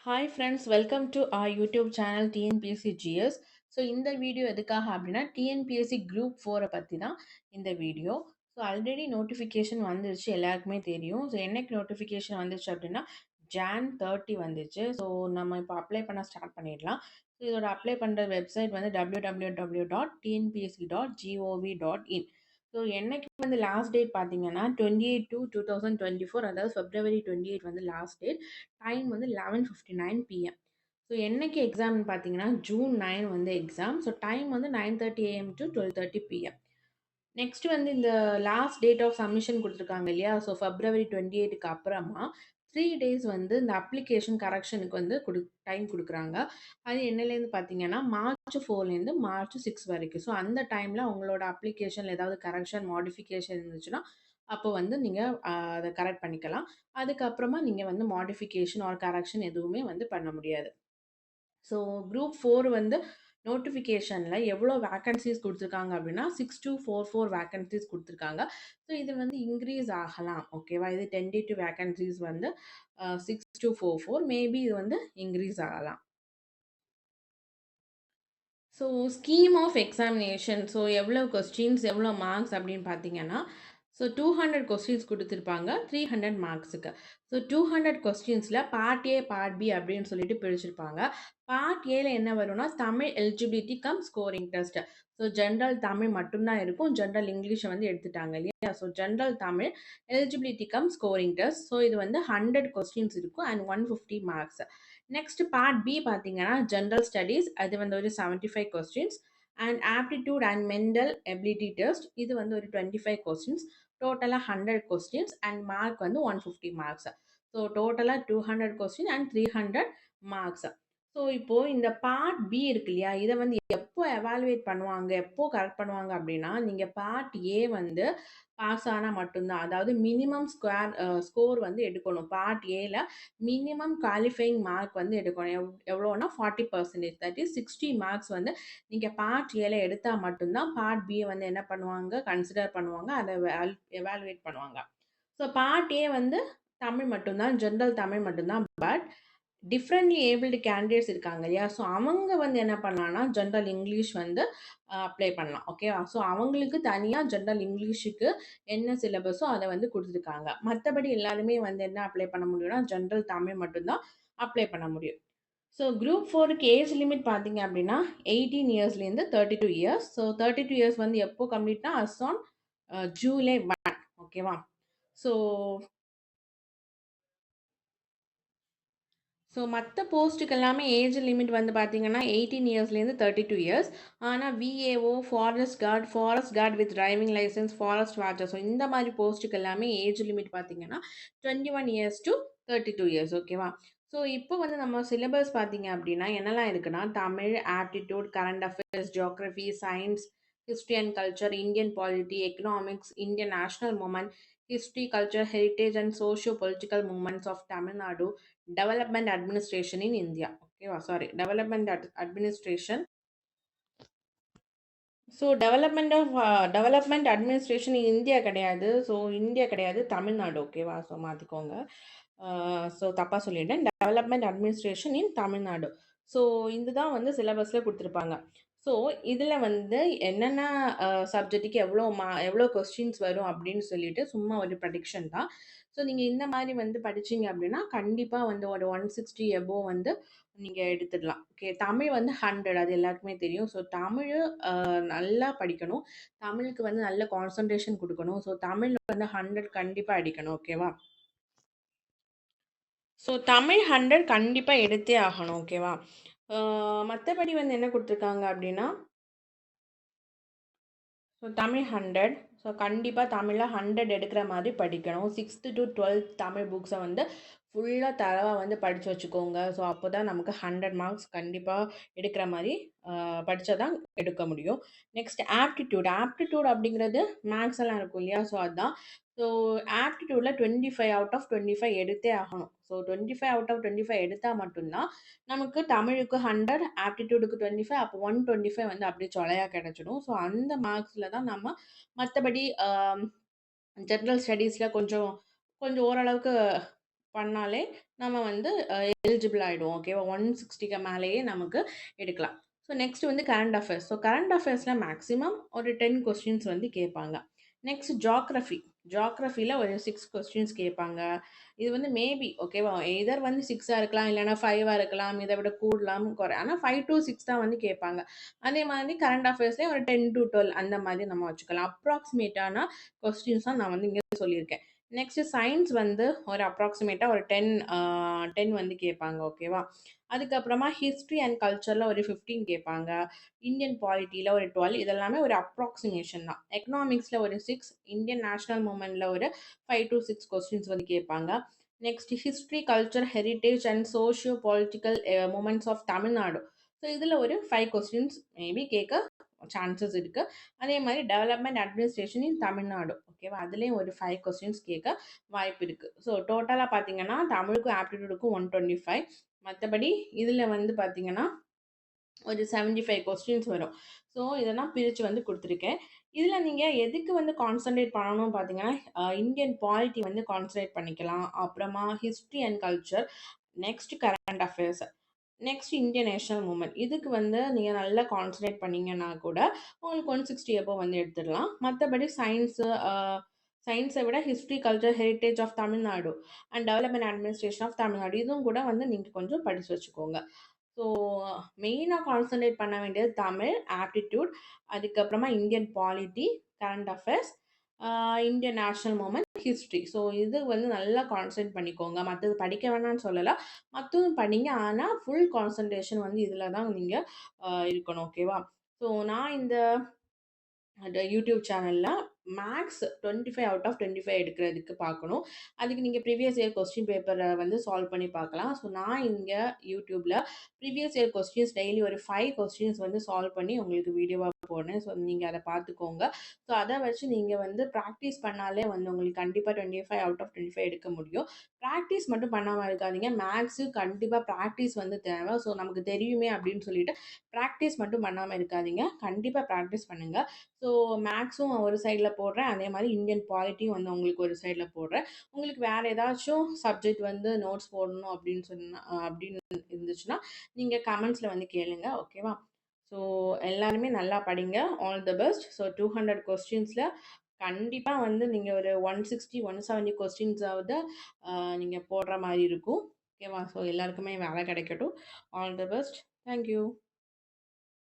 Hi friends, welcome to our YouTube channel TNPSC GS. So இந்த video எதுக்காக அப்படின்னா TNPSC group 4 பற்றி தான் இந்த வீடியோ. ஸோ ஆல்ரெடி நோட்டிஃபிகேஷன் வந்துருச்சு, எல்லாருக்குமே தெரியும். ஸோ என்னைக்கு நோட்டிஃபிகேஷன் வந்துச்சு அப்படின்னா ஜான் 30 வந்துச்சு. ஸோ நம்ம இப்போ அப்ளை பண்ண ஸ்டார்ட் பண்ணிடலாம். ஸோ இதோட அப்ளை பண்ணுற வெப்சைட் வந்து www.tnpsc.gov.in. ஸோ என்னைக்கு வந்து லாஸ்ட் டேட் பார்த்தீங்கன்னா 28/2/2024, அதாவது February 28 வந்து லாஸ்ட் டேட். டைம் வந்து 11:59 பிஎம். ஸோ என்னைக்கு எக்ஸாம்னு பார்த்தீங்கன்னா ஜூன் 9 வந்து எக்ஸாம். ஸோ டைம் வந்து 9:30 AM to 12:30 பிஎம். நெக்ஸ்ட் வந்து இந்த லாஸ்ட் டேட் ஆஃப் சப்மிஷன் கொடுத்துருக்காங்க இல்லையா? ஸோ February 28க்கு அப்புறமா 3 டேஸ் வந்து இந்த அப்ளிகேஷன் கரெக்ஷனுக்கு வந்து டைம் கொடுக்குறாங்க. அது என்னலேருந்து பார்த்தீங்கன்னா March 4லேருந்து March 6 வரைக்கும். ஸோ அந்த டைமில் உங்களோட அப்ளிகேஷனில் ஏதாவது கரெக்ஷன் மாடிஃபிகேஷன் இருந்துச்சுன்னா அப்போ வந்து நீங்கள் அதை கரெக்ட் பண்ணிக்கலாம். அதுக்கப்புறமா நீங்கள் வந்து மாடிஃபிகேஷன் ஆர் கரெக்ஷன் எதுவுமே வந்து பண்ண முடியாது. ஸோ குரூப் 4 வந்து நோட்டிஃபிகேஷனில் எவ்வளோ வேக்கன்சிஸ் கொடுத்துருக்காங்க அப்படின்னா 6244 வேக்கன்சிஸ் கொடுத்துருக்காங்க. ஸோ இது வந்து இன்க்ரீஸ் ஆகலாம். ஓகேவா? இது டென்டேட்டிவ் வேக்கன்சிஸ் வந்து 6244, மேபி இது வந்து இன்க்ரீஸ் ஆகலாம். So scheme of examination, so எவ்வளோ கொஸ்டின்ஸ் எவ்வளோ மார்க்ஸ் அப்படின்னு பார்த்தீங்கன்னா, ஸோ 200 கொஸ்டின்ஸ் கொடுத்துருப்பாங்க 300 மார்க்ஸுக்கு. ஸோ 200 கொஸ்டின்ஸில் பார்ட் ஏ பார்ட் பி அப்படின்னு சொல்லிட்டு பிரிச்சிருப்பாங்க. பார்ட் ஏல என்ன வரும்னா Tamil eligibility cum scoring test. So general Tamil மட்டும்தான் இருக்கும். ஜென்ரல் இங்கிலீஷை வந்து எடுத்துட்டாங்க இல்லையா? So general Tamil eligibility cum scoring test. So இது வந்து 100 கொஸ்டின்ஸ் இருக்கும் and 150 marks. Next part B பார்த்தீங்கன்னா ஜென்ரல் ஸ்டடீஸ், அது வந்து ஒரு 75 questions and aptitude and mental ability test, இது வந்து ஒரு 25 கொஸ்டின்ஸ். டோட்டலாக 100 கொஸ்டின்ஸ் அண்ட் மார்க் வந்து 150 மார்க்ஸ். ஸோ டோட்டலாக 200 கொஸ்டின் அண்ட் 300 மார்க்ஸ். ஸோ இப்போது இந்த பார்ட் பி இருக்கு இல்லையா, இதை வந்து எப்போ எவாலுவேட் பண்ணுவாங்க, எப்போ கரெக்ட் பண்ணுவாங்க அப்படின்னா நீங்கள் பார்ட் ஏ வந்து பாஸ் ஆனால் மட்டும்தான். அதாவது மினிமம் ஸ்கோர் வந்து எடுக்கணும். பார்ட் ஏல மினிமம் குவாலிஃபைங் மார்க் வந்து எடுக்கணும். எவ்வளோனா 40%, தட் இஸ் 60 மார்க்ஸ் வந்து நீங்கள் பார்ட் ஏல எடுத்தால் மட்டும்தான் பார்ட் பி வந்து என்ன பண்ணுவாங்க, கன்சிடர் பண்ணுவாங்க, அதை எவாலுவேட் பண்ணுவாங்க. ஸோ பார்ட் ஏ வந்து தமிழ் மட்டும்தான், ஜென்ரல் தமிழ் மட்டும்தான். பட் டிஃப்ரெண்ட்லி ஏபிள்டு கேண்டிடேட்ஸ் இருக்காங்க இல்லையா? ஸோ அவங்க வந்து என்ன பண்ணலாம்னா ஜென்ரல் இங்கிலீஷ் வந்து அப்ளை பண்ணலாம். ஓகேவா? ஸோ அவங்களுக்கு தனியாக ஜென்ரல் இங்கிலீஷுக்கு என்ன சிலபஸோ அதை வந்து கொடுத்துருக்காங்க. மற்றபடி எல்லாருமே வந்து என்ன அப்ளை பண்ண முடியும்னா ஜென்ரல் தமிழ் மட்டும்தான் அப்ளை பண்ண முடியும். ஸோ குரூப் 4க்கு ஏஜ் லிமிட் பார்த்தீங்க அப்படின்னா 18 இயர்ஸ்லேருந்து 32 இயர்ஸ். ஸோ 32 இயர்ஸ் வந்து எப்போ கம்ப்ளீட்னா அஸ் ஆன் ஜூலை 1. ஓகேவா? ஸோ மற்ற போஸ்ட்டுக்கு எல்லாமே ஏஜ் லிமிட் வந்து பார்த்தீங்கன்னா 18 இயர்ஸ்லேருந்து 32 இயர்ஸ். ஆனால் VAO, forest guard with driving licence, forest watcher, so இந்த மாதிரி போஸ்ட்டுக்கு எல்லாமே ஏஜ் லிமிட் பார்த்தீங்கன்னா 21 இயர்ஸ் டு 32 இயர்ஸ். ஓகேவா? ஸோ இப்போ வந்து நம்ம சிலபஸ் பார்த்தீங்க அப்படின்னா என்னெல்லாம் இருக்குன்னா Tamil, aptitude, current affairs, geography, science, history and culture, Indian polity, economics, Indian national movement, history, culture, heritage, and socio-political movements of Tamil Nadu, development administration in India. Okay, sorry, development administration. So development administration India கிடையாது. So India கிடையாது, தமிழ்நாடு. ஓகேவா? So மாற்றிக்கோங்க. So தப்பாக சொல்லிட்டேன். Development administration இன் Tamil Nadu. So இதுதான் வந்து சிலபஸில் கொடுத்துருப்பாங்க. ஸோ இதில் வந்து என்னென்ன சப்ஜெக்ட்டுக்கு எவ்வளோ கொஸ்டின்ஸ் வரும் அப்படின்னு சொல்லிட்டு சும்மா ஒரு ப்ரெடிக்ஷன் தான். ஸோ நீங்கள் இந்த மாதிரி வந்து படிச்சீங்க அப்படின்னா கண்டிப்பாக வந்து ஒரு 160 எபோவ் வந்து நீங்கள் எடுத்துடலாம். ஓகே, தமிழ் வந்து 100, அது எல்லாருக்குமே தெரியும். ஸோ தமிழ் நல்லா படிக்கணும். தமிழுக்கு வந்து நல்ல கான்சன்ட்ரேஷன் கொடுக்கணும். ஸோ தமிழ் வந்து 100 கண்டிப்பாக அடிக்கணும். ஓகேவா? ஸோ தமிழ் 100 கண்டிப்பாக எடுத்தே ஆகணும். ஓகேவா? மற்றபடி வந்து என்ன கொடுத்துருக்காங்க அப்படின்னா ஸோ தமிழ் 100. ஸோ கண்டிப்பாக தமிழில் 100 எடுக்கிற மாதிரி படிக்கணும். 6th to 12th தமிழ் புக்ஸை வந்து ஃபுல்லாக தரவாக வந்து படித்து வச்சுக்கோங்க. ஸோ அப்போ தான் நமக்கு 100 மார்க்ஸ் கண்டிப்பாக எடுக்கிற மாதிரி படித்தா தான் எடுக்க முடியும். நெக்ஸ்ட் ஆப்டிடியூட் அப்படிங்கிறது மேக்ஸ் எல்லாம் இருக்கும் இல்லையா? ஸோ அதுதான். ஸோ ஆப்டிடியூடில் 25 அவுட் ஆஃப் 25 எடுத்தே ஆகணும். ஸோ 25 அவுட் ஆஃப் 25 எடுத்தால் மட்டும்தான் நமக்கு தமிழுக்கு 100, ஆப்டிடியூடுக்கு 25, அப்போ 125 வந்து அப்படியே சொலையாக கிடச்சிடும். ஸோ அந்த மார்க்ஸில் தான் நம்ம மற்றபடி ஜென்ரல் ஸ்டடீஸில் கொஞ்சம் கொஞ்சம் ஓரளவுக்கு பண்ணாலே நம்ம வந்து எலிஜிபிள் ஆயிடுவோம். ஓகேவா? 160க்கு மேலேயே நமக்கு எடுக்கலாம். ஸோ நெக்ஸ்ட் வந்து கரண்ட் அஃபேர்ஸ். ஸோ கரண்ட் அஃபேர்ஸ்ல மேக்ஸிமம் ஒரு 10 கொஸ்டின்ஸ் வந்து கேட்பாங்க. Next geography. ஜியோகிராஃபில ஒரு 6 கொஸ்டின்ஸ் கேட்பாங்க. இது வந்து மேபி ஓகேவா? எய்தர் வந்து 6ஆ இருக்கலாம், இல்லன்னா 5ஆ இருக்கலாம். இத விட கூடலாம், ஆனா 5 டூ 6 தான் வந்து கேட்பாங்க. அதே மாதிரி கரண்ட் அஃபேர்ஸ்லயும் ஒரு 10 டூ 12 அந்த மாதிரி நம்ம வச்சுக்கலாம். அப்ராக்ஸிமேட்டான கொஸ்டின்ஸ் தான் நான் வந்து இங்க சொல்லியிருக்கேன். நெக்ஸ்ட் சயின்ஸ் வந்து ஒரு அப்ராக்ஸிமேட்டா ஒரு 10 வந்து கேட்பாங்க. ஓகேவா? அதுக்கப்புறமா ஹிஸ்ட்ரி அண்ட் கல்ச்சர்ல ஒரு 15 கேட்பாங்க. இந்தியன் பாலிட்டில ஒரு 12. இதெல்லாமே ஒரு அப்ராக்ஸிமேஷன் தான். எக்கனாமிக்ஸ்ல ஒரு 6, இந்தியன் நேஷனல் மூவ்மெண்ட்ல ஒரு 5 டூ 6 கொஸ்டின்ஸ் வந்து கேட்பாங்க. Next history, culture, heritage and socio political movements of Tamil Nadu. So இதில் ஒரு 5 கொஸ்டின்ஸ் மேபி கேட்க சான்சஸ் இருக்கு. அதே மாதிரி டெவலப்மெண்ட் அட்மினிஸ்ட்ரேஷன் இன் தமிழ்நாடு. ஓகேவா? அதுலேயும் ஒரு 5 கொஸ்டின்ஸ் கேட்க வாய்ப்பு இருக்கு. ஸோ டோட்டலாக பார்த்தீங்கன்னா தமிழுக்கும் ஆப்டிடியூடுக்கும் 125. மற்றபடி இதில் வந்து பார்த்தீங்கன்னா ஒரு 75 கொஸ்டின்ஸ் வரும். ஸோ இதெல்லாம் பிரித்து வந்து கொடுத்துருக்கேன். இதில் நீங்கள் எதுக்கு வந்து கான்சன்ட்ரேட் பண்ணணும்னு பார்த்தீங்கன்னா இந்தியன் பாலிட்டி வந்து கான்சன்ட்ரேட் பண்ணிக்கலாம். அப்புறமா history and culture, next current affairs, next Indian national movement. இதுக்கு வந்து நீங்கள் நல்லா கான்சன்ட்ரேட் பண்ணீங்கன்னா கூட உங்களுக்கு 160 above வந்து எடுத்துடலாம். மற்றபடி சயின்ஸை விட history, culture, heritage of Tamil Nadu and development administration of Tamil Nadu இதுவும் கூட வந்து நீங்கள் கொஞ்சம் படித்து வச்சுக்கோங்க. ஸோ மெயினாக கான்சன்ட்ரேட் பண்ண வேண்டியது தமிழ், ஆப்டிடியூட், அதுக்கப்புறமா Indian polity, current affairs, Indian national moment, history. So இது வந்து நல்லா கான்சன்ட்ரேட் பண்ணிக்கோங்க. மற்றது படிக்க வேணாம்னு சொல்லலை, மற்றதும் படிங்க. ஆனால் ஃபுல் கான்சன்ட்ரேஷன் வந்து இதில் தான் நீங்கள் இருக்கணும். ஓகேவா? ஸோ நான் இந்த அந்த யூடியூப் சேனல்ல மேக்ஸ் 25 அவுட் ஆஃப் 25 எடுக்கிறதுக்கு பார்க்கணும். அதுக்கு நீங்கள் ப்ரீவியஸ் இயர் கொஸ்டின் பேப்பரை வந்து சால்வ் பண்ணி பார்க்கலாம். ஸோ நான் இங்கே யூடியூப்ல ப்ரீவியஸ் இயர் கொஸ்டின்ஸ் டெய்லி ஒரு 5 கொஸ்டின்ஸ் வந்து சால்வ் பண்ணி உங்களுக்கு வீடியோவாக போடுறேன். ஸோ நீங்கள் அதை பார்த்துக்கோங்க. ஸோ அதை வச்சு நீங்கள் வந்து ப்ராக்டிஸ் பண்ணாலே வந்து உங்களுக்கு கண்டிப்பாக 25 அவுட் ஆஃப் 25 எடுக்க முடியும். ப்ராக்டிஸ் மட்டும் பண்ணாமல் இருக்காதீங்க. மேக்ஸு கண்டிப்பாக ப்ராக்டிஸ் வந்து தேவை. ஸோ நமக்கு தெரியுமே அப்படின்னு சொல்லிட்டு ப்ராக்டிஸ் மட்டும் பண்ணாமல் இருக்காதீங்க. கண்டிப்பாக ப்ராக்டிஸ் பண்ணுங்கள். ஸோ மேக்ஸும் ஒரு சைடில் போடுறேன். அதே மாதிரி இந்தியன் பாலிட்டியும் வந்து உங்களுக்கு ஒரு சைடில் போடுறேன். உங்களுக்கு வேறு ஏதாச்சும் சப்ஜெக்ட் வந்து நோட்ஸ் போடணும் அப்படின்னு இருந்துச்சுன்னா நீங்கள் கமெண்ட்ஸில் வந்து கேளுங்க. ஓகேவா? ஸோ எல்லாருமே நல்லா படிங்க. All the best. ஸோ 200 கொஸ்டின்ஸில் கண்டிப்பாக வந்து நீங்கள் ஒரு 160 170 கொஸ்டின்ஸாவது நீங்கள் போடுற மாதிரி இருக்கும். ஓகேவா? ஸோ எல்லாருக்குமே வேலை கிடைக்கட்டும். All the best. தேங்க்யூ.